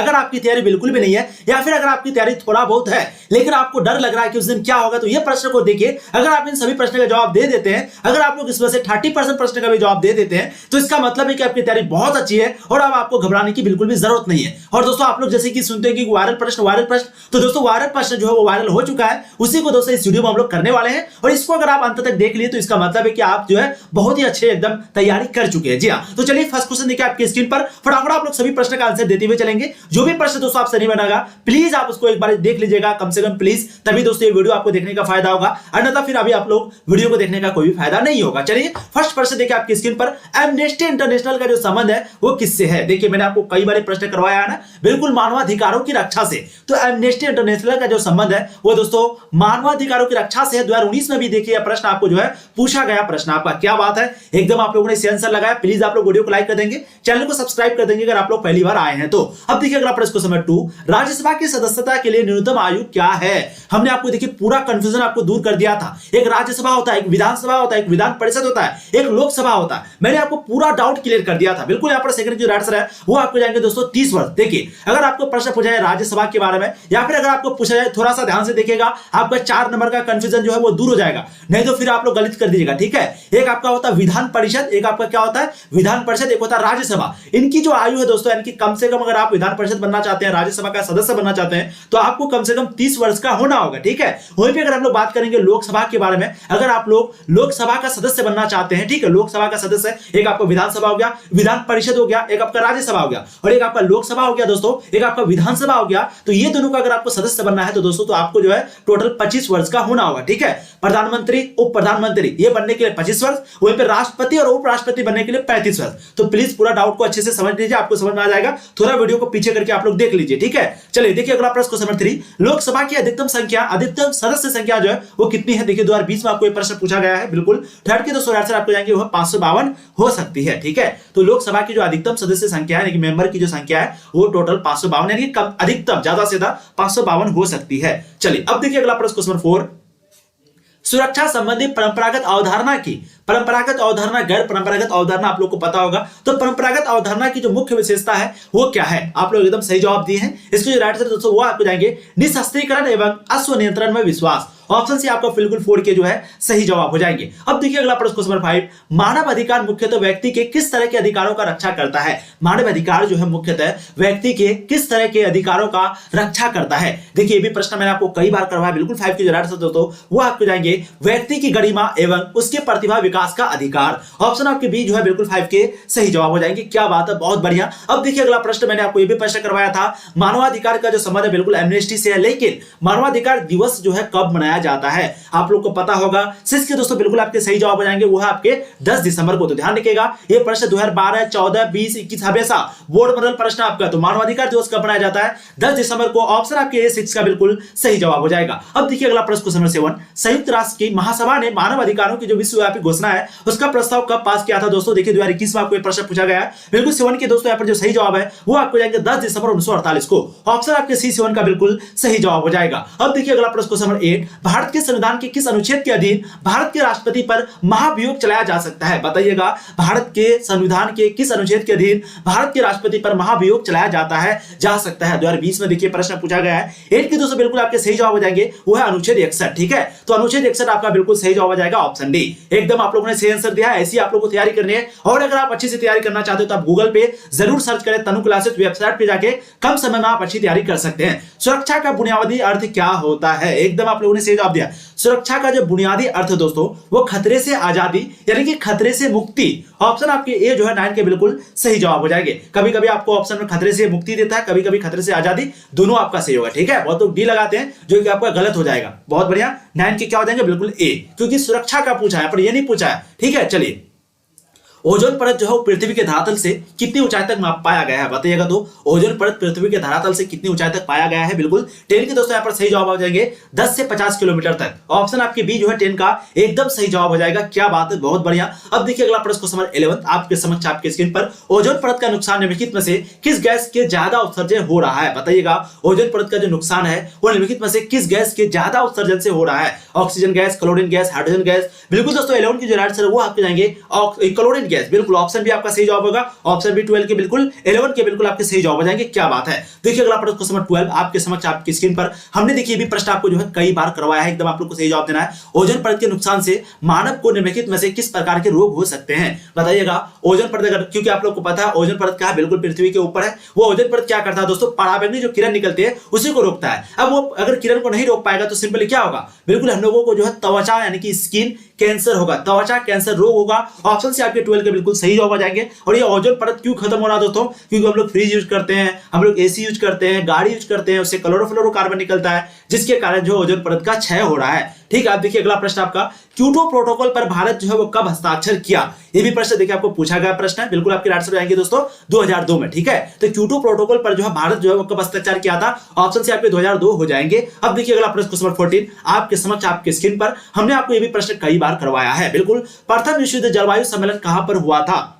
अगर आपकी तैयारी बिल्कुल भी नहीं है या फिर अगर आपकी तैयारी थोड़ा बहुत है लेकिन आपको डर लग रहा है कि उस दिन क्या होगा, तो ये प्रश्न को देखिए, अगर आप इन सभी प्रश्न का जवाब दे देते हैं, अगर आप लोग इसमें से 30% प्रश्न का भी जवाब दे देते हैं, तो इसका मतलब है कि आपकी तैयारी बहुत अच्छी है और अब आपको घबराने की बिल्कुल भी जरूरत नहीं है। और दोस्तों आप लोग जैसे कि सुनते हैं कि वायरल प्रश्न, तो दोस्तों वायरल प्रश्न जो है वो वायरल हो चुका है, उसी को दोस्तों इस वीडियो में हम लोग करने वाले हैं। और इसको अगर आप अंत तक देख लिए तो इसका मतलब है कि आप जो है बहुत ही अच्छे एकदम तैयारी कर चुके हैं। जी हाँ, तो चलिए फर्स्ट क्वेश्चन देखिए आपकी स्क्रीन पर, फटाफट आप लोग सभी प्रश्न का आंसर देते हुए चलेंगे। जो भी प्रश्न दोस्तों आपसे नहीं बनेगा प्लीज आप उसको एक बार देख लीजिएगा कम से कम प्लीज, तभी दोस्तों ये वीडियो आपको देखने का फायदा होगा, अन्यथा फिर अभी आप लोग वीडियो को देखने का कोई भी फायदा नहीं होगा। चलिए फर्स्ट प्रश्न देखिए आपकी स्क्रीन पर, एमनेस्टी इंटरनेशनल का जो संबंध है वो किससे है। देखिए मैंने आपको कई बार प्रश्न करवाया है ना, बिल्कुल मानवाधिकारों की रक्षा से। तो एमनेस्टी इंटरनेशनल का जो संबंध है वो दोस्तों मानवाधिकारों की रक्षा से है। 2019 में भी देखिए यह प्रश्न आपको जो है पूछा गया प्रश्न आपका। क्या बात है, एकदम आप लोगों ने इसे आंसर लगाया। प्लीज आप लोग वीडियो को लाइक कर देंगे, चैनल को सब्सक्राइब कर देंगे अगर आप लोग पहली बार आए हैं तो। अब देखिए अगला प्रश्न क्वेश्चन नंबर 2, राज्यसभा की सदस्यता के लिए न्यूनतम आयु क्या है। हमने आपको देखिए पूरा कंफ्यूजन आपको दूर कर दिया था। एक राज्यसभा होता है, एक विधानसभा होता है, एक विधान परिषद होता है, एक लोकसभा होता है। मैंने आपको पूरा डाउट क्लियर कर दिया था। बिल्कुल यहाँ पर सेकंड जो आंसर है वो आपको जाएंगे दोस्तों 30 वर्ष। देखिए अगर आपको प्रश्न पूछा जाए राज्यसभा के बारे में या फिर अगर आपको पूछा जाए, थोड़ा सा ध्यान से देखिएगा, आपका 4 नंबर का कंफ्यूजन जो है वो दूर हो जाएगा, नहीं तो फिर आप लोग गलत कर दीजिएगा। ठीक है, एक आपका होता है विधान परिषद, एक आपका क्या होता है विधान परिषद, एक होता है राज्यसभा। इनकी जो आयु है दोस्तों, यानी कि कम से कम अगर आप विधान परिषद बनना चाहते हैं, राज्यसभा का सदस्य बनना चाहते हैं, तो आपको कम से कम 30 वर्ष का होना होगा। ठीक है, वहीं पे अगर हम लोग बात करेंगे लोकसभा के बारे में, अगर आप लोग लोकसभा का सदस्य बनना चाहते हैं, ठीक है, लोकसभा का सदस्य, एक आपका विधानसभा हो गया, विधान परिषद हो गया, एक आपका राज्यसभा हो गया और एक आपका लोकसभा हो गया दोस्तों, एक आपका विधानसभा हो गया। तो ये दोनों का अगर आपको सदस्य बनना है तो दोस्तों तो आपको जो है टोटल 25 वर्ष का होना होगा। ठीक है, प्रधानमंत्री, उप प्रधानमंत्री ये बनने के लिए 25 वर्ष, वहीं पे राष्ट्रपति और उपराष्ट्रपति बनने के लिए 35 वर्ष। तो प्लीज पूरा डाउट को अच्छे से समझ लीजिए, आपको समझ में आ जाएगा। थोड़ा वीडियो को पीछे करके आप लोग देख लीजिए। ठीक है, चलिए देखिए अगला प्रश्न क्वेश्चन नंबर 3, लोकसभा की अधिकतम संख्या, अधिकतम सदस्य संख्या जो है वो कितनी है। देखिए 2020 में आपको ये प्रश्न पूछा गया है। बिल्कुल थर्ड के दोस्तों आंसर आपको जाएंगे वो 552 हो सकती है। ठीक है, तो लोकसभा की जो अधिकतम सदस्य संख्या है, मेंबर की जो संख्या है वो टोटल 552, यानी कि अधिकतम ज्यादा से ज्यादा 552 हो सकती है। चलिए अब देखिए अगला प्रश्न क्वेश्चन नंबर 4, सुरक्षा संबंधी परंपरागत अवधारणा की, परंपरागत अवधारणा, गैर परंपरागत अवधारणा आप लोग को पता होगा। तो परंपरागत अवधारणा की जो मुख्य विशेषता है वो क्या है। आप लोग एकदम सही जवाब दिए हैं। इसके जो राइट आंसर दोस्तों वो आपको जाएंगे निशस्त्रीकरण एवं अश्व नियंत्रण में विश्वास। ऑप्शन सी आपका बिल्कुल 4 के जो है सही जवाब हो जाएंगे। अब देखिए अगला प्रश्न क्वेश्चन नंबर 5, मानव अधिकार मुख्यतः व्यक्ति के किस तरह के अधिकारों का रक्षा करता है। मानव अधिकार जो है मुख्यतः व्यक्ति के किस तरह के अधिकारों का रक्षा करता है। देखिए ये भी प्रश्न मैंने आपको कई बार करवाया। बिल्कुल 5 के जो राइट आंसर दोस्तों वो आपको जाएंगे व्यक्ति की गरिमा एवं उसके प्रतिभा विकास का अधिकार। ऑप्शन आपके बी जो है बिल्कुल 5 के सही जवाब हो जाएंगे। क्या बात है, बहुत बढ़िया। अब देखिए अगला प्रश्न मैंने आपको ये भी प्रश्न करवाया था, मानवाधिकार का जो संबंध है बिल्कुल एमनेस्टी से है, लेकिन मानवाधिकार दिवस जो है कब मनाया जाता है आप लोग को पता होगा। इसके दोस्तों बिल्कुल आपके सही जवाब हो जाएंगे वो है आपके 10 दिसंबर को। तो ध्यान रखिएगा ये प्रश्न 2012, 14, 20, 21 हमेशा बोर्ड मॉडल प्रश्न आपका। तो मानवाधिकार दिवस कब मनाया जाता है 10 दिसंबर को। ऑप्शन आपके A6 का बिल्कुल सही जवाब हो जाएगा। अब देखिए अगला प्रश्न क्वेश्चन नंबर 7, संयुक्त राष्ट्र की महासभा ने मानव अधिकारों की जो विश्वव्यापी घोषणा है उसका प्रस्ताव कब पास किया था दोस्तों। देखिए 2021 में आपको ये प्रश्न पूछा गया है। बिल्कुल 7 के दोस्तों यहाँ पर जो सही जवाब है वो आपको जाएंगे 10 दिसंबर 1948 को। ऑप्शन आपके C7 का बिल्कुल सही जवाब हो जाएगा। अब देखिए अगला प्रश्न क्वेश्चन नंबर 8, भारत के संविधान के किस अनुच्छेद के अधीन भारत के राष्ट्रपति पर महाभियोग चलाया जा सकता है। बताइएगा भारत के संविधान के किस अनुच्छेद के अधीन भारत के राष्ट्रपति पर महाभियोग चलाया जाता है जा सकता है। 2020 में देखिए प्रश्न पूछा गया है। 8 के दोस्तों बिल्कुल आपके सही जवाब हो जाएंगे वो है अनुच्छेद 61। ठीक है, तो अनुच्छेद 61 आपका बिल्कुल सही जवाब हो जाएगा ऑप्शन डी। एकदम आप लोगों ने सही आंसर दिया है। ऐसी आप लोगों को तैयारी करनी है और अगर आप अच्छे से तैयारी करना चाहते हो तो आप गूगल पे जरूर सर्च करें, तनु क्लासेस वेबसाइट पे जाके कम समय में आप अच्छी तैयारी कर सकते हैं। सुरक्षा का बुनियादी अर्थ क्या होता है। एकदम आप लोगों ने सही जवाब दिया। सुरक्षा का जो बुनियादी अर्थ दोस्तों वो खतरे से आजादी यानी कि खतरे से मुक्ति। ऑप्शन आपके ए जो है 9 के बिल्कुल सही जवाब हो जाएंगे। कभी कभी आपको ऑप्शन में खतरे से मुक्ति देता है, कभी कभी खतरे से आजादी, दोनों आपका सही होगा। ठीक है, बहुत लोग डी लगाते हैं जो कि आपका गलत हो जाएगा। बहुत बढ़िया, 9 के क्या हो जाएंगे बिल्कुल ए, क्योंकि सुरक्षा का पूछा है पर ये नहीं पूछा है। ठीक है, चलिए ओजोन परत जो है पृथ्वी के धरातल से कितनी ऊंचाई तक पाया गया है बताइएगा। तो ओजोन परत पृथ्वी के धरातल से कितनी ऊंचाई तक पाया गया है। बिल्कुल 10 के दोस्तों यहाँ पर सही जवाब हो जाएंगे 10 से 50 किलोमीटर तक। ऑप्शन आपके बी जो है 10 का एकदम सही जवाब हो जाएगा। क्या बात है, बहुत बढ़िया। अब देखिए अगला प्रश्न क्वेश्चन नंबर 11 आपके समक्ष आपके स्क्रीन पर, ओजोन परत का नुकसान निम्नलिखित में से किस गैस के ज्यादा उत्सर्जन हो रहा है। बताइएगा ओजोन परत का जो नुकसान है वो निम्नलिखित में से किस गैस के ज्यादा उत्सर्जन से हो रहा है। Oxygen gas, chlorine gas, hydrogen gas. बिल्कुल दोस्तों 11 की जो राइट आंसर है वो आपके जाएंगे क्लोरीन गैस, बिल्कुल ऑप्शन भी आपका सही जवाब होगा। ऑप्शन भी 12 के बिल्कुल 11 के बिल्कुल आपके सही जवाब हो जाएंगे। क्या बात है। देखिए अगला प्रश्न क्वेश्चन नंबर 12 आपके समक्ष आपकी स्क्रीन पर हमने देखिए भी प्रश्न आपको जो है कई बार करवाया है, एकदम आप लोग को सही जवाब देना है। ओजोन परत के नुकसान से मानव को निम्नलिखित में से किस प्रकार के रोग हो सकते हैं, बताइएगा। ओजोन परत, क्योंकि आप लोग को पता है ओजोन परत क्या है, बिल्कुल पृथ्वी के ऊपर है। वो ओजोन परत क्या करता है दोस्तों, पराबैंगनी जो किरण निकलती है उसी को रोकता है। अब वो अगर किरण को नहीं रोक पाएगा तो सिंपली क्या होगा, बिल्कुल हम लोगों को जो है त्वचा यानी कि स्किन कैंसर होगा, त्वचा कैंसर रोग होगा। ऑप्शन से आपके 12 के बिल्कुल सही जवाब आ जाएंगे। और ये ओजोन परत क्यों खत्म हो रहा है दोस्तों, क्योंकि हम लोग फ्रिज यूज करते हैं, हम लोग एसी यूज करते हैं, गाड़ी यूज करते हैं, उससे क्लोरोफ्लोरोकार्बन निकलता है, जिसके कारण जो ओजोन परत का क्षय हो रहा है। ठीक है, आप देखिए अगला प्रश्न आपका, क्योटो प्रोटोकॉल पर भारत जो है वो कब हस्ताक्षर किया, ये भी प्रश्न देखिए आपको पूछा गया प्रश्न है। बिल्कुल आपके राइट आंसर जाएंगे दोस्तों 2002 में। ठीक है, तो क्योटो प्रोटोकॉल पर जो है भारत जो है वो कब हस्ताक्षर किया था, ऑप्शन से आपके 2002 हो जाएंगे। अब देखिए अगला प्रश्न क्वेश्चन नंबर 14 आपके समक्ष आपके स्क्रीन पर हमने आपको ये भी प्रश्न कई बार करवाया है। बिल्कुल प्रथम विश्व जलवायु सम्मेलन कहां पर हुआ था,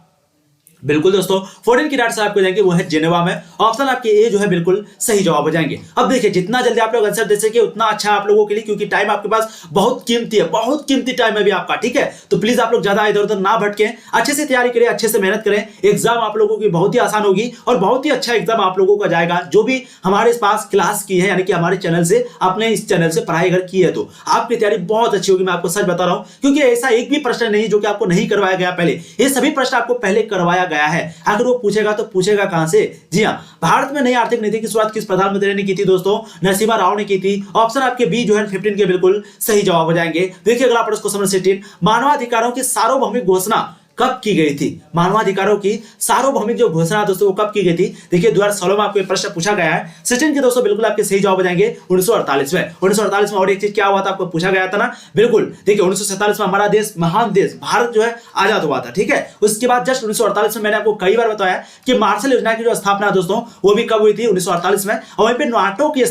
बिल्कुल दोस्तों 14 की राइट आपको जाएंगे वो है जेनेवा में। ऑप्शन आपके ए जो है बिल्कुल सही जवाब हो जाएंगे। अब देखिए जितना जल्दी आप लोग आंसर दे सके उतना अच्छा आप लोगों के लिए, क्योंकि टाइम आपके पास बहुत कीमती है, बहुत कीमती टाइम है भी आपका। ठीक है, तो प्लीज आप लोग ज्यादा इधर उधर ना भटके, अच्छे से तैयारी करें, अच्छे से मेहनत करें। एग्जाम आप लोगों की बहुत ही आसान होगी और बहुत ही अच्छा एग्जाम आप लोगों का जाएगा। जो भी हमारे पास क्लास की है यानी कि हमारे चैनल से, आपने इस चैनल से पढ़ाई अगर की है तो आपकी तैयारी बहुत अच्छी होगी। मैं आपको सच बता रहा हूं, क्योंकि ऐसा एक भी प्रश्न नहीं जो कि आपको नहीं करवाया गया पहले, ये सभी प्रश्न आपको पहले करवाया गया है। अगर वो पूछेगा तो पूछेगा कहां से, जी हां, भारत में नई आर्थिक नीति की शुरुआत किस प्रधानमंत्री ने की थी दोस्तों, नरसिम्हा राव ने की थी। ऑप्शन आपके बी जो है 15 के बिल्कुल सही जवाब हो जाएंगे। देखिए अगला प्रश्न क्वेश्चन नंबर 16 मानवाधिकारों की सार्वभौमिक घोषणा कब की गई थी, मानवाधिकारों की सार्वभौमिक जो घोषणा दोस्तों वो कब की गई थी। देखिए 2016 में आपको प्रश्न पूछा गया है। 16 के दोस्तों बिल्कुल आपके सही जवाब हो जाएंगे 1948 में। 1948 में और एक चीज क्या हुआ था आपको पूछा गया था ना, बिल्कुल देखिए 1947 में हमारा देश, महान देश भारत जो है आजाद हुआ था। ठीक है, उसके बाद जस्ट 1948 में मैंने आपको कई बार बताया कि मार्शल योजना की जो स्थापना है दोस्तों वो भी कब हुई थी, 1948 में। और वहीं पे नाटो की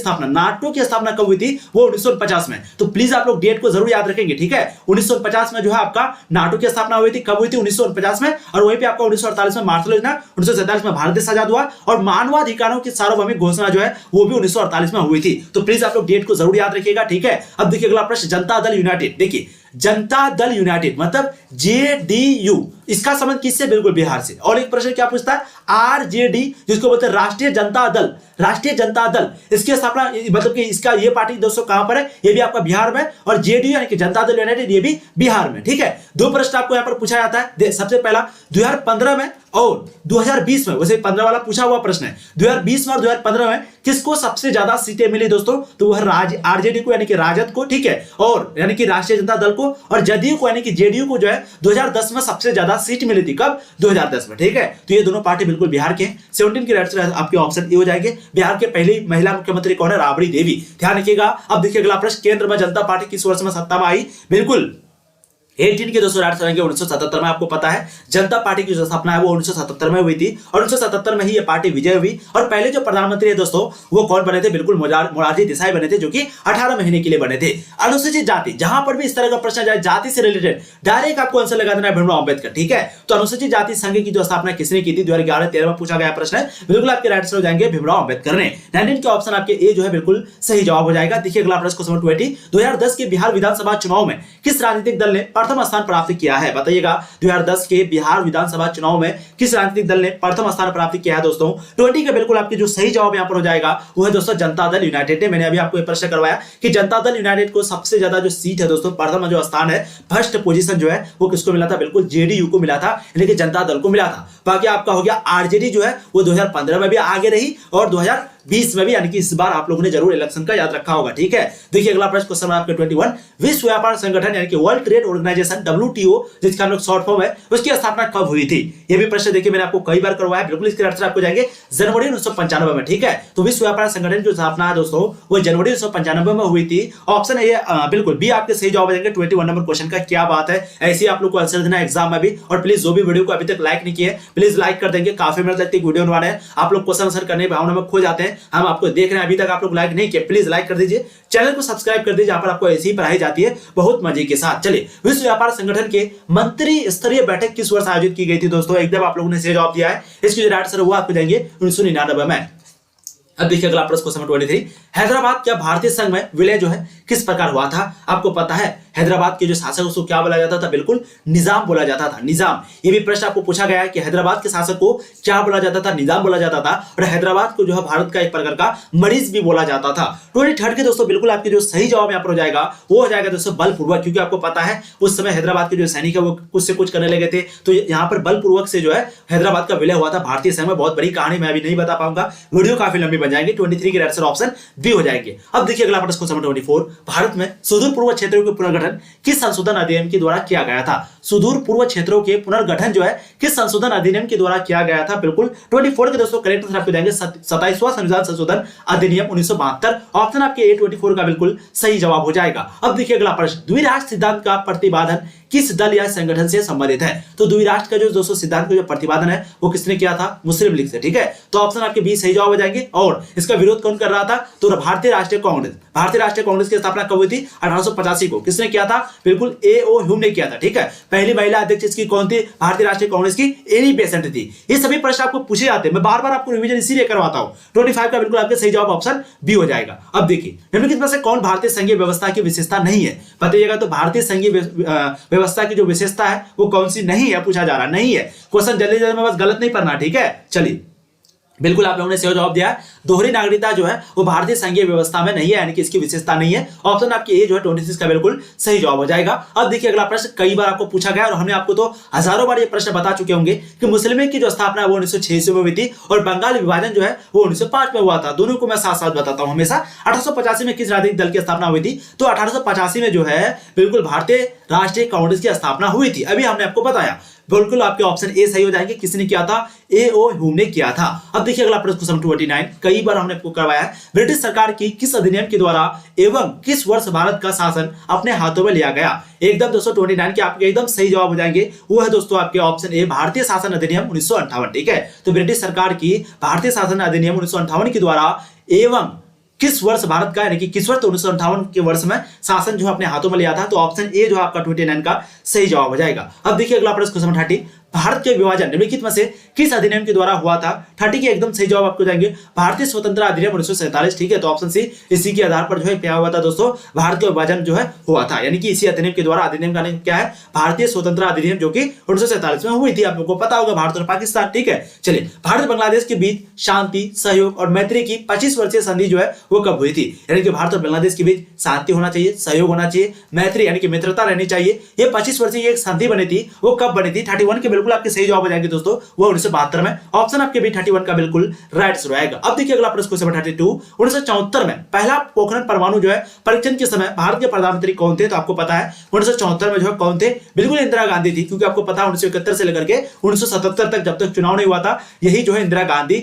स्थापना कब हुई थी, वो 1950 में। तो प्लीज आप लोग डेट को जरूर याद रखेंगे। ठीक है, 1950 में जो है आपका नाटो की स्थापना हुई थी, कब हुई थी, 1950 में। और वहीं पे आपका 1948 में मार्शल योजना, 1947 में भारत देश आजाद हुआ और मानवाधिकारों की सार्वभौमिक घोषणा जो है वो भी 1948 में हुई थी। तो प्लीज आप लोग डेट को जरूर याद रखिएगा। ठीक है, अब देखिए अगला प्रश्न, जनता दल यूनाइटेड। देखिए जनता दल यूनाइटेड मतलब जेडीयू, इसका संबंध किससे, बिल्कुल बिहार से। और एक प्रश्न क्या पूछता है, आरजेडी जिसको बोलते हैं राष्ट्रीय जनता दल, राष्ट्रीय जनता दल, इसकी स्थापना मतलब कि इसका ये पार्टी दोस्तों कहां पर है, ये भी आपका बिहार में। और जेडीयू यानी कि जनता दल यूनाइटेड ये भी बिहार में। ठीक है, दो प्रश्न आपको यहां पर पूछा जाता है। सबसे पहला 2015 में और 2020 में, वैसे 15 वाला पूछा हुआ प्रश्न है, 2020 में और 2015 में किसको सबसे ज्यादा सीटें मिली दोस्तों, तो वह आरजेडी को यानी कि राजद को। ठीक है, और यानी कि राष्ट्रीय जनता दल को, और जदयू को यानी कि जेडीयू को जो है 2010 में सबसे ज्यादा सीट मिली थी। कब, 2010 में। ठीक है, तो ये दोनों पार्टी बिल्कुल बिहार के। 17 की राइट आपके ऑप्शन ए हो जाएंगे। बिहार के पहली महिला मुख्यमंत्री कौन है, राबड़ी देवी, ध्यान रखिएगा। अब देखिए अगला प्रश्न, केंद्र में जनता पार्टी किस वर्ष में सत्ता में आई, बिल्कुल 18 के दोस्तों राइट आएंगे 1977 में। आपको पता है जनता पार्टी की जो स्थापना है वो 1977 में हुई थी और 1977 में ही ये पार्टी विजय हुई। और पहले जो प्रधानमंत्री है दोस्तों वो कौन बने थे, बिल्कुल मोरारजी देसाई बने थे, जो कि 18 महीने के लिए बने थे। अनुसूचित जाति, जहां पर भी इस तरह का प्रश्न जाए जाति से रिलेटेड, डायरेक्ट आपको आंसर लगा देना है भीमराव अंबेडकर। ठीक है, तो अनुसूचित जाति संघ की जो स्थापना किसने की थी, 2011-13 में पूछा गया प्रश्न है, बिल्कुल आपके राइट हो जाएंगे भीमराव अंबेडकर ने। 19 के ऑप्शन आपके ए जो है बिल्कुल सही जवाब हो जाएगा। देखिए अगला प्रश्न क्वेश्चन 20 2010 के बिहार विधानसभा चुनाव में किस राजनीतिक दल ने प्रथम स्थान प्राप्त किया है, बताइएगा। 2010 के बिहार विधानसभा चुनाव में किस राजनीतिक दल ने प्रथम स्थान प्राप्त किया है दोस्तों। 20 के बिल्कुल आपके जो सही जवाब यहां पर हो जाएगा वो है दोस्तों जनता दल यूनाइटेड ने। मैंने अभी आपको प्रश्न करवाया कि जनता दल यूनाइटेड को सबसे ज्यादा जो सीट है दोस्तों, प्रथम जो स्थान है, फर्स्ट पोजीशन जो है वो किसको मिला था, बिल्कुल जेडीयू को मिला था, यानी कि जनता दल को मिला था। बाकी आपका हो गया आरजेडी जो है वो 2015 में भी आगे रही और 2020 में भी, यानी कि इस बार आप लोगों ने जरूर इलेक्शन का याद रखा होगा। ठीक है, देखिए अगला प्रश्न क्वेश्चन आपके 21 विश्व व्यापार संगठन यानी कि वर्ल्ड ट्रेड ऑर्गेनाइजेशन WTO जिसका हम लोग शॉर्ट फॉर्म है, उसकी स्थापना कब हुई थी। ये भी प्रश्न देखिए मैंने आपको कई बार करवाया, बिल्कुल इसके आंसर आपको जाएंगे जनवरी 1995 में। ठीक है, तो विश्व व्यापार संगठन की स्थापना है दोस्तों वो जनवरी 1995 में हुई थी। ऑप्शन है ये बिल्कुल बी आपके सही जवाब जाएंगे 21 नंबर क्वेश्चन का। क्या बात है, ऐसे आप लोग को आंसर देना एग्जाम में भी। और प्लीज जो भी वीडियो को अभी तक लाइक नहीं किए प्लीज लाइक कर देंगे, काफी मेहनत लगती है वीडियो बनवाने हैं, आप लोग क्वेश्चन आंसर करने भावना में खो जाते हैं, हम आपको देख रहे हैं, अभी तक आप लोग लाइक नहीं किए, प्लीज लाइक कर दीजिए, चैनल को सब्सक्राइब कर दीजिए, जहां पर आपको ऐसी ही पढ़ाई जाती है बहुत मजे के साथ। चलिए, विश्व व्यापार संगठन के मंत्री स्तरीय बैठक किस वर्ष आयोजित की गई थी दोस्तों, एकदम आप लोगों ने सही जवाब दिया है। इसकी जो राइट आंसर वो आपको देंगे 1999 में। अब देखिए अगला प्रश्न क्वेश्चन 23 हैदराबाद क्या भारतीय संघ में विलय जो है किस प्रकार हुआ था, आपको पता है हैदराबाद के जो शासक उसको क्या बोला जाता था? बिल्कुल निजाम बोला जाता था, निजाम। ये भी प्रश्न आपको पूछा गया है कि हैदराबाद के शासक को क्या बोला जाता था? निजाम बोला जाता था। और हैदराबाद को जो है भारत का एक प्रकार का मरीज भी बोला जाता था। 23 के दोस्तों बिल्कुल आपके जो सही जवाब यहाँ पर हो जाएगा वो हो जाएगा दोस्तों बलपूर्वक, क्योंकि आपको पता है उस समय हैदराबाद के जो सैनिक है वो कुछ से कुछ करने लगे थे, तो यहाँ पर बलपूर्वक से जो है हैदराबाद का विलय हुआ था भारतीय सेना में। बहुत बड़ी कहानी मैं अभी नहीं बता पाऊंगा, वीडियो काफी लंबी बन जाएगी। 23 के आंसर ऑप्शन बी हो जाएंगे। अब देखिए अगला प्रश्न क्वेश्चन नंबर 24, भारत में सुदूर पूर्व क्षेत्रों के पुनर्गठन किस संशोधन अधिनियम के द्वारा किया गया था? सुदूर पूर्व क्षेत्रों के पुनर्गठन जो है किस संशोधन अधिनियम के द्वारा किया गया था? बिल्कुल 24 के दोस्तों करेक्ट आंसर आपको देंगे 27वां संविधान संशोधन अधिनियम 1972। ऑप्शन आपके A24 का बिल्कुल सही जवाब हो जाएगा। अब देखिए अगला प्रश्न, द्विराष्ट्र सिद्धांत का प्रतिपादन किस दल या संगठन से संबंधित है? तो द्विराष्ट्र का जो दोस्तों सिद्धांत का जो प्रतिपादन है वो किसने किया था? मुस्लिम लीग से, ठीक है। तो ऑप्शन आपके बी सही जवाब हो जाएंगे। और इसका विरोध कौन कर रहा था? तो भारतीय राष्ट्रीय कांग्रेस। भारतीय राष्ट्रीय कांग्रेस की स्थापना कब हुई थी? 1885 को। किसने किया था? बिल्कुल A.O. ह्यूम ने किया था, ठीक है। पहली महिला अध्यक्ष इसकी कौन थी? भारतीय राष्ट्रीय कांग्रेस की एनी बेसेंट थी। ये सभी प्रश्न आपको पूछे जाते हैं, मैं बार बार आपको रिवीजन इसीलिए करवाता हूं। 25 का बिल्कुल आपके सही जवाब ऑप्शन बी हो जाएगा। अब देखिए निम्नलिखित में से कौन भारतीय संघीय व्यवस्था की विशेषता नहीं है? बताइएगा। तो भारतीय संघीय व्यवस्था की जो विशेषता है वो कौन सी नहीं है पूछा जा रहा, नहीं है। क्वेश्चन जल्दी जल्दी में बस गलत नहीं पढ़ना, ठीक है। चलिए बिल्कुल आप लोगों ने सही जवाब दिया। दोहरी नागरिकता जो है वो भारतीय संघीय व्यवस्था में नहीं है, यानी कि इसकी विशेषता नहीं है। ऑप्शन आपके ए जो है 26 का बिल्कुल सही जवाब हो जाएगा। अब देखिए अगला प्रश्न कई बार आपको पूछा गया और हमने आपको तो हजारों बार ये प्रश्न बता चुके होंगे कि मुस्लिम लीग की जो स्थापना है वो 1906 में हुई थी और बंगाल विभाजन जो है वो 1905 में हुआ था। दोनों को मैं साथ साथ बताता हूं हमेशा। 1885 में किस राजनीतिक दल की स्थापना हुई थी? तो 1885 में जो है बिल्कुल भारतीय राष्ट्रीय कांग्रेस की स्थापना हुई थी। अभी हमने आपको बताया। बिल्कुल आपके ऑप्शन ए सही हो जाएंगे। किसने किया था? A.O. ह्यूम ने किया था। अब देखिए अगला प्रश्न क्वेश्चन 29, कई बार हमने आपको करवाया है। ब्रिटिश सरकार की किस अधिनियम के द्वारा एवं किस वर्ष भारत का शासन अपने हाथों में लिया गया? एकदम दोस्तों 29 के आपके एकदम सही जवाब हो जाएंगे। वो है दोस्तों आपके ऑप्शन ए भारतीय शासन अधिनियम 1958, ठीक है। तो ब्रिटिश सरकार की भारतीय शासन अधिनियम 1958 के द्वारा एवं किस वर्ष भारत का, यानी कि किस वर्ष? 1958 के वर्ष में शासन जो अपने हाथों में लिया था। तो ऑप्शन ए जो आपका 29 का सही जवाब हो जाएगा। अब देखिए अगला प्रश्न क्वेश्चन 30, भारत के विभाजन निम्नलिखित में से किस अधिनियम के द्वारा हुआ था? 30 के एकदम सही जवाब आपको जाएंगे भारतीय स्वतंत्रता अधिनियम 1947, ठीक है। तो ऑप्शन सी इसी के आधार पर जो है क्या हुआ था दोस्तों? भारत का विभाजन जो है हुआ था, यानी कि इसी अधिनियम के द्वारा। अधिनियम का नाम क्या है? भारतीय स्वतंत्रता अधिनियम, जो कि 1947 में हुई थी। आप लोगों को पता होगा भारत और पाकिस्तान, ठीक है। चलिए भारत बांग्लादेश के बीच शांति, सहयोग और मैत्री की 25 वर्षीय संधि जो है वो कब हुई थी? यानी कि भारत और बांग्लादेश के बीच शांति होना चाहिए, सहयोग होना चाहिए, मैत्री यानी कि मित्रता रहनी चाहिए। ये 25 वर्षीय एक संधि बनी थी, वो कब बनी थी? 31 के बिल्कुल आपके सही जवाब हो जाएंगे दोस्तों, वो 1972 में। ऑप्शन आपके भी 31 का बिल्कुल राइट आंसर आएगा। अब देखिए अगला प्रश्न क्वेश्चन 32, 1974 में पहला पोखरण परमाणु जो है परीक्षण के समय भारत के प्रधानमंत्री कौन थे? तो आपको पता है 1974 में जो है कौन थे? बिल्कुल इंदिरा गांधी थी, क्योंकि आपको पता है 1971 से लेकर के 1977 तक जब तक चुनाव नहीं हुआ था, यही जो है इंदिरा गांधी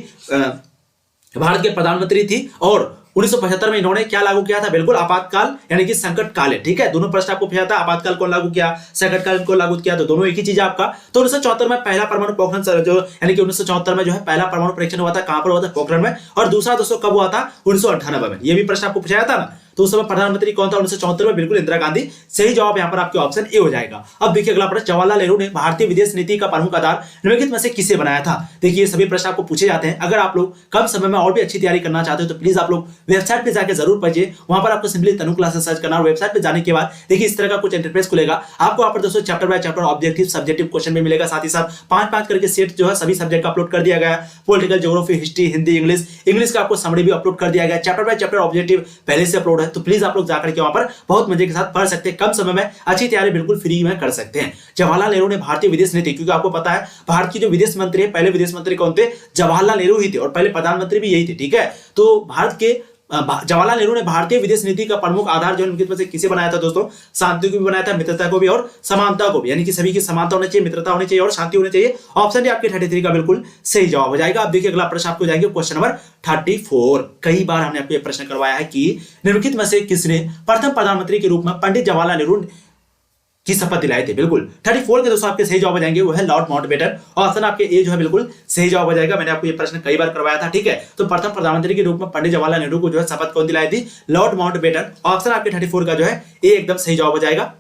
भारत के प्रधानमंत्री थी। और 1975 में इन्होंने क्या लागू किया था? बिल्कुल आपातकाल, यानी कि संकट काल है, ठीक है। दोनों प्रश्न आपको पूछा था, आपातकाल कौन लागू किया, संकट काल को लागू किया, तो दोनों एक ही चीज है आपका। तो 1974 में पहला परमाणु पोखरण जो, यानी कि 1974 में जो है पहला परमाणु परीक्षण हुआ था। कहां पर हुआ था? पोखरण में। और दूसरा दोस्तों कब हुआ था? 1998 में। ये भी प्रश्न आपको पूछा था ना। तो उस समय प्रधानमंत्री कौन था 1974 में? बिल्कुल इंदिरा गांधी। सही जवाब यहाँ पर आपके ऑप्शन ए हो जाएगा। अब देखिए अगला प्रश्न, जवाहरलाल नेहरू ने भारतीय विदेश नीति का प्रमुख आधार निम्नलिखित में से किसे बनाया था? देखिए ये सभी प्रश्न आपको पूछे जाते हैं। अगर आप लोग कम समय में और भी अच्छी तैयारी करना चाहते हो तो प्लीज आप लोग वेबसाइट पे जाकर जरूर पढ़िए। वहां पर आपको सिंपली तनु क्लासेस सर्च करना और वेबसाइट पे जाने के बाद देखिए इस तरह का कुछ इंटरफेस खुलेगा। आपको यहाँ पर दोस्तों chapter by chapter objective subjective question भी मिलेगा। साथ ही साथ 5-5 करके सेट जो है सभी सब्जेक्ट का अपलोड कर दिया गया है। Political, geography, history, Hindi, English का आपको समरी भी अपलोड कर दिया गया। चैप्टर बाय चैप्टर ऑब्जेक्टिव पहले से अपलोड है, तो प्लीज आप लोग जाकर के वहां पर बहुत मजे के साथ पढ़ सकते हैं। कम समय में अच्छी तैयारी बिल्कुल फ्री में कर सकते हैं। जवाहरलाल नेहरू ने भारतीय विदेश नीति, क्योंकि आपको पता है भारत की जो विदेश मंत्री है, पहले विदेश मंत्री कौन थे? जवाहरलाल नेहरू ही थे और पहले प्रधानमंत्री भी यही थे, ठीक है। तो भारत के जवाहरलाल नेहरू ने भारतीय विदेश नीति का प्रमुख आधार जो उनके में से किसे बनाया था दोस्तों? शांति को भी बनाया था, मित्रता को भी और समानता को भी, यानी कि सभी की समानता होनी चाहिए, मित्रता होनी चाहिए और शांति होनी चाहिए। ऑप्शन डी आपके 33 का बिल्कुल सही जवाब हो जाएगा। अब देखिए अगला प्रश्न आपको जाएंगे क्वेश्चन नंबर 34। कई बार हमने आपको यह प्रश्न करवाया है कि निम्नलिखित में से किसने प्रथम प्रधानमंत्री के रूप में पंडित जवाहरलाल नेहरू की शपथ दिलाई थी? बिल्कुल 34 के दोस्तों आपके सही जवाब हो जाएंगे, वो है लॉर्ड माउंटबेटन। ऑप्शन आपके ए जो है बिल्कुल सही जवाब हो जाएगा। मैंने आपको ये प्रश्न कई बार करवाया था, ठीक है। तो प्रथम प्रधानमंत्री के रूप में पंडित जवाहरलाल नेहरू को जो है शपथ कौन दिलाई थी? Lord Mountbatten. ऑप्शन आपके 34 का जो है ए एकदम सही जवाब हो जाएगा।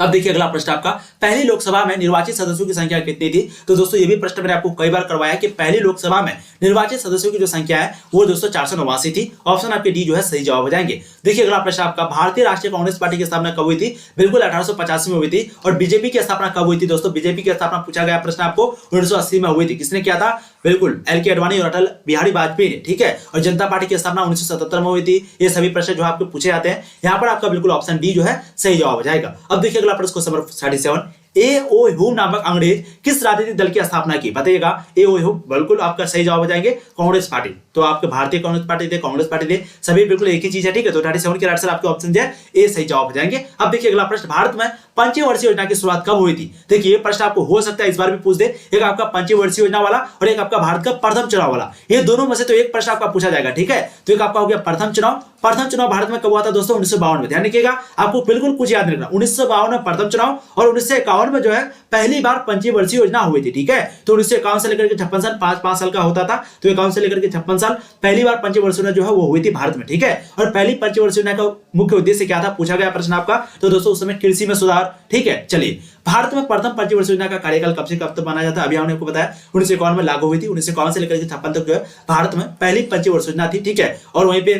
अब देखिए अगला प्रश्न आपका, पहली लोकसभा में निर्वाचित सदस्यों की संख्या कितनी थी? तो दोस्तों ये भी प्रश्न मैंने आपको कई बार करवाया कि पहली लोकसभा में निर्वाचित सदस्यों की जो संख्या है वो दोस्तों 489 थी। ऑप्शन आपके डी जो है सही जवाब हो जाएंगे। देखिए अगला प्रश्न आपका, भारतीय राष्ट्रीय कांग्रेस पार्टी की स्थापना कब हुई थी? बिल्कुल 1885 में हुई थी। और बीजेपी की स्थापना कब हुई थी? दोस्तों बीजेपी की स्थापना पूछा गया प्रश्न आपको 1980 में हुई थी। किसने किया था? बिल्कुल एल.के. अडवाणी और अटल बिहारी वाजपेयी ने, ठीक है। और जनता पार्टी की स्थापना 1977 में हुई थी। ये सभी प्रश्न जो आपको पूछे जाते हैं, यहाँ पर आपका बिल्कुल ऑप्शन डी जो है सही जवाब हो जाएगा। अब देखिए अगला प्रश्न क्वेश्चन नंबर 37, ए.ओ. ह्यूम नामक अंग्रेज किस राजनीतिक दल की स्थापना की? बताइएगा। ए.ओ. ह्यूम बिल्कुल आपका सही जवाब हो जाएंगे कांग्रेस पार्टी। तो आपके भारतीय कांग्रेस पार्टी थे, कांग्रेस पार्टी थे, सभी बिल्कुल एक ही चीज है, ठीक है। तो 37 के राइट आंसर आपके ऑप्शन है ए सही जवाब हो जाएंगे। अब देखिए अगला प्रश्न, भारत में पंचवर्षीय योजना की शुरुआत कब हुई थी? देखिए ये प्रश्न आपको हो सकता है इस बार भी पूछ दे, एक आपका पंचवर्षीय योजना वाला और एक आपका भारत का प्रथम चुनाव वाला। ये दोनों में से तो एक प्रश्न आपका पूछा जाएगा, ठीक है। तो एक आपका हो गया प्रथम चुनाव। प्रथम चुनाव भारत में कब हुआ था दोस्तों? 1952 में। ध्यान रखिएगा, आपको बिल्कुल कुछ याद रखना। 1952 में प्रथम चुनाव और 1951 में जो है पहली बार पंचवर्षीय योजना हुई थी, ठीक है। तो 1951 से लेकर के 56 साल, 5 साल का होता था। तो 51 से लेकर के 56 साल पहली बार पंचवर्षीय योजना जो है वो हुई थी भारत में, ठीक है। और पहली पंचवर्षीय योजना का मुख्य उद्देश्य क्या था पूछा गया प्रश्न आपका। तो दोस्तों उस समय कृषि में सुधार, ठीक है। चलिए, भारत में प्रथम पंचवर्षीय योजना का कार्यकाल कब से कब तक माना जाता है? अभी हमने आपको बताया 1951 में लागू हुई थी। 1951 से लेकर के 56 तक जो है भारत में पहली पंचवर्षीय योजना थी, ठीक है। और वहीं पे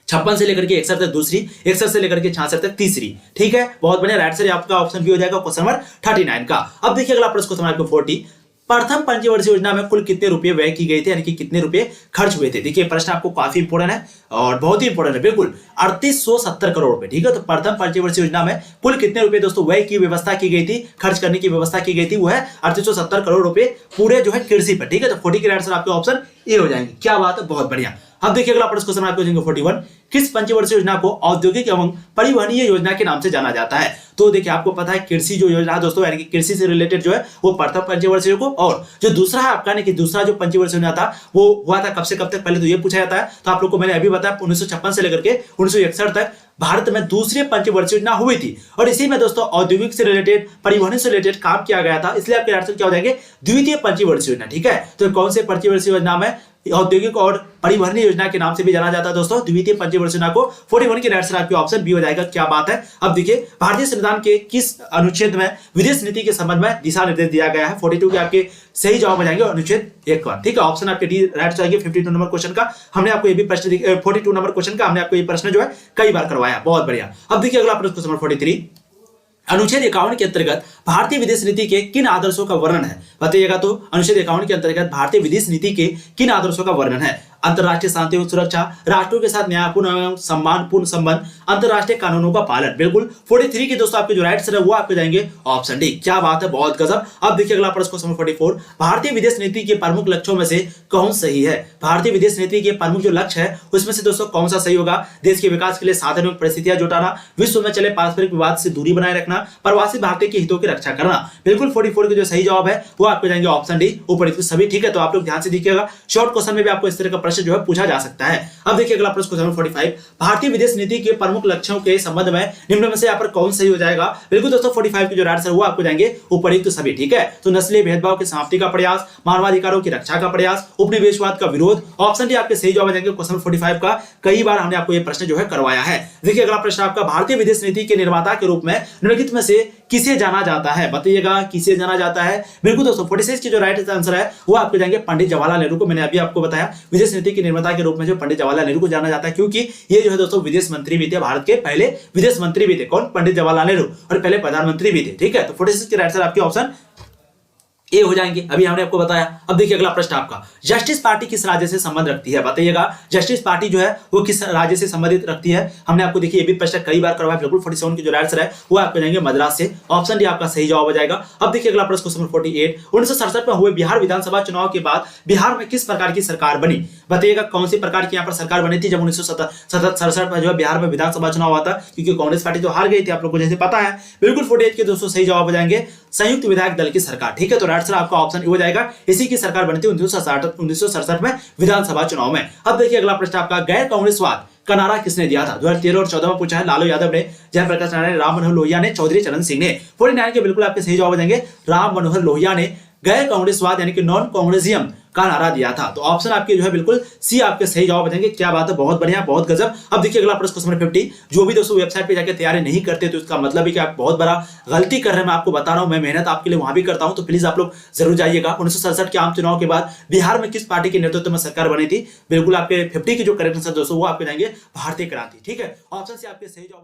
56 से लेकर के 61 तक दूसरी, 61 से लेकर के 66 तक तीसरी, ठीक है। बहुत बढ़िया, राइट से आपका ऑप्शन भी हो जाएगा क्वेश्चन नंबर 39 का। अब देखिए अगला प्रश्न क्वेश्चन नंबर 40, प्रथम पंचवर्षीय योजना में कुल कितने रुपए व्यय की गई थे, यानी कि कितने रुपए खर्च हुए थे? देखिए प्रश्न आपको काफी इंपोर्टेंट है और बहुत ही इंपोर्टेंट है, बिल्कुल 3870 करोड़ रुपए, ठीक है। तो प्रथम पंचवर्षीय योजना में कुल कितने रुपए दोस्तों व्यय की व्यवस्था की गई थी, खर्च करने की व्यवस्था की गई थी? वो है 3870 करोड़ रुपए पूरे जो है कृषि पर, ठीक है। तो 40 के आंसर आपके ऑप्शन ए हो जाएंगे। क्या बात है, बहुत बढ़िया। अब देखिए अगला प्रश्न क्वेश्चन आपको 41, किस पंचवर्षीय योजना को औद्योगिक एवं परिवहनीय योजना के नाम से जाना जाता है? तो देखिए आपको पता है कृषि जो योजना है दोस्तों, यानी कि कृषि से रिलेटेड जो है वो प्रथम पंचवर्षीय को, और जो दूसरा है आपका यानी कि दूसरा जो पंचवर्षीय योजना था वो हुआ था कब से कब तक? पहले तो ये पूछा जाता है। तो आप लोग को मैंने अभी बताया 1956 से लेकर के 1961 तक भारत में दूसरी पंचवर्षीय योजना हुई थी। और इसी में दोस्तों औद्योगिक से रिलेटेड, परिवहन से रिलेटेड काम किया गया था, इसलिए आपके आंसर क्या हो जाएंगे? द्वितीय पंचवर्षीय योजना, ठीक है। तो कौन से पंचवर्षीय योजना में औद्योगिक और परिवहन योजना के नाम से भी जाना जाता है दोस्तों द्वितीय पंचवर्षीय योजना को? 41 के आंसर आपके ऑप्शन बी हो जाएगा। क्या बात है। अब देखिए भारतीय संविधान के किस अनुच्छेद में विदेश नीति के संबंध में दिशा निर्देश दिया गया है? 42 के आपके सही जवाब हो जाएंगे अनुच्छेद 1, ठीक है। ऑप्शन आपके डी राइट जाएंगे। 52 नंबर क्वेश्चन का हमने आपको ये भी प्रश्न 42 नंबर क्वेश्चन का हमने आपको ये प्रश्न जो है कई बार करवाया, बहुत बढ़िया। अब देखिए अगला प्रश्न क्वेश्चन नंबर 43, अनुच्छेद 51 के अंतर्गत भारतीय विदेश नीति के किन आदर्शों का वर्णन है? बताइएगा। तो अनुच्छेद 51 के अंतर्गत भारतीय विदेश नीति के किन आदर्शों का वर्णन है? अंतरराष्ट्रीय शांति और सुरक्षा, राष्ट्रों के साथ न्यायपूर्ण एवं सम्मानपूर्ण संबंध, अंतरराष्ट्रीय कानूनों का पालन। बिल्कुल 43 की दोस्तों आपके जो राइट आंसर है वो आपके जाएंगे ऑप्शन डी। क्या बात है, बहुत गजब। अब देखिए अगला प्रश्न क्वेश्चन 44, भारतीय विदेश नीति के प्रमुख लक्ष्यों में से कौन सही है? भारतीय विदेश नीति के प्रमुख जो लक्ष्य है उसमें से दोस्तों कौन सा सही होगा? देश के विकास के लिए साधन एवं परिस्थितियां जुटाना, विश्व में चले पारस्परिक विवाद से दूरी बनाए रखना, प्रवासी भारतीय के हितों की रक्षा करना। बिल्कुल 44 के जो सही जवाब है वो आपको जाएंगे ऑप्शन डी, ऊपर सभी, ठीक है। तो आप लोग ध्यान से देखिएगा, शॉर्ट क्वेश्चन में भी आपको इस तरह का प्रश्न जो है पूछा जा सकता है। अब देखिए अगला प्रश्न क्वेश्चन 45, भारतीय विदेश नीति के प्रमुख लक्ष्यों के संबंध में निम्न में से यहाँ पर कौन सही हो जाएगा? बिल्कुल दोस्तों 45 के जो राइट आंसर वो आपको जाएंगे ऊपर सभी, ठीक है। तो नस्लीय भेदभाव की समाप्ति का प्रयास, मानवाधिकारों की रक्षा का प्रयास, उपनिवेशवाद का विरोध। ऑप्शन डी आपके सही जवाब हो जाएंगे क्वेश्चन 45 का। कई बार हमने आपको ये प्रश्न जो है करवाया है। देखिए अगला प्रश्न आपका, भारतीय विदेश नीति के निर्माता के रूप में निम्नलिखित में से किसे जाना जाता है? बताइएगा किसे जाना जाता है? बिल्कुल दोस्तों 46 की जो राइट आंसर है वो आपको जाएंगे पंडित जवाहरलाल नेहरू को। मैंने अभी आपको बताया विदेश नीति के निर्माता के रूप में जो पंडित जवाहरलाल नेहरू को जाना जाता है, क्योंकि ये जो है दोस्तों विदेश मंत्री भी थे, भारत के पहले विदेश मंत्री भी थे। कौन? पंडित जवाहरलाल नेहरू, और पहले प्रधानमंत्री भी थे, ठीक है। तो 46 की राइट आंसर आपके ऑप्शन ए हो जाएंगे, अभी हमने आपको बताया। अब देखिए अगला प्रश्न आपका, जस्टिस पार्टी किस राज्य से संबंध रखती है? बताइएगा जस्टिस पार्टी जो है वो किस राज्य से संबंधित रखती है? हमने आपको देखिए ये भी प्रश्न कई बार करवाया। बिल्कुल 47 की जो आंसर है वो आपको जाएंगे मद्रास से। ऑप्शन डी आपका सही जवाब हो जाएगा। अब देखिए अगला प्रश्न क्वेश्चन 48, 1967 में हुए बिहार विधानसभा चुनाव के बाद बिहार में किस प्रकार की सरकार बनी? बताइएगा कौन सी प्रकार की यहाँ पर सरकार बनी थी जब 1967 में जो है बिहार में विधानसभा चुनाव हुआ था? क्योंकि कांग्रेस पार्टी तो हार गई थी, आप लोग को जैसे पता है। बिल्कुल 48 के दोस्तों सही जवाब हो जाएंगे संयुक्त विधायक दल की सरकार, ठीक है। तो राइट आंसर आपका ऑप्शन हो जाएगा। इसी की सरकार बनी थी 1967 में विधानसभा चुनाव में। अब देखिए अगला प्रश्न आपका, गैर कांग्रेसवाद का नारा किसने दिया था? 2013 और 14 में पूछा है। लालू यादव ने, जयप्रकाश नारायण, राम मनोहर लोहिया ने, चौधरी चरण सिंह ने। 49 के बिल्कुल आपके सही जवाब हो जाएंगे राम मनोहर लोहिया ने गैर कांग्रेसवाद यानी कि नॉन कांग्रेसिज्म का नारा दिया था। तो ऑप्शन आपके जो है बिल्कुल सी आपके सही जवाब बताएंगे। क्या बात है, बहुत बढ़िया, बहुत गजब। अब देखिए अगला प्रश्न, क्वेश्चन नंबर 50। जो भी दोस्तों वेबसाइट पे जाके तैयारी नहीं करते तो इसका मतलब है कि आप बहुत बड़ा गलती कर रहे हैं। मैं आपको बता रहा हूं, मैं मेहनत आपके लिए वहां भी करता हूं, तो प्लीज आप लोग जरूर जाइएगा। 1967 के आम चुनाव के बाद बिहार में किस पार्टी के नेतृत्व में सरकार बनी थी? बिल्कुल आपके 50 की जो करेक्ट आंसर दोस्तों वो आपके जाएंगे भारतीय क्रांति। ठीक है, ऑप्शन से आपके सही जवाब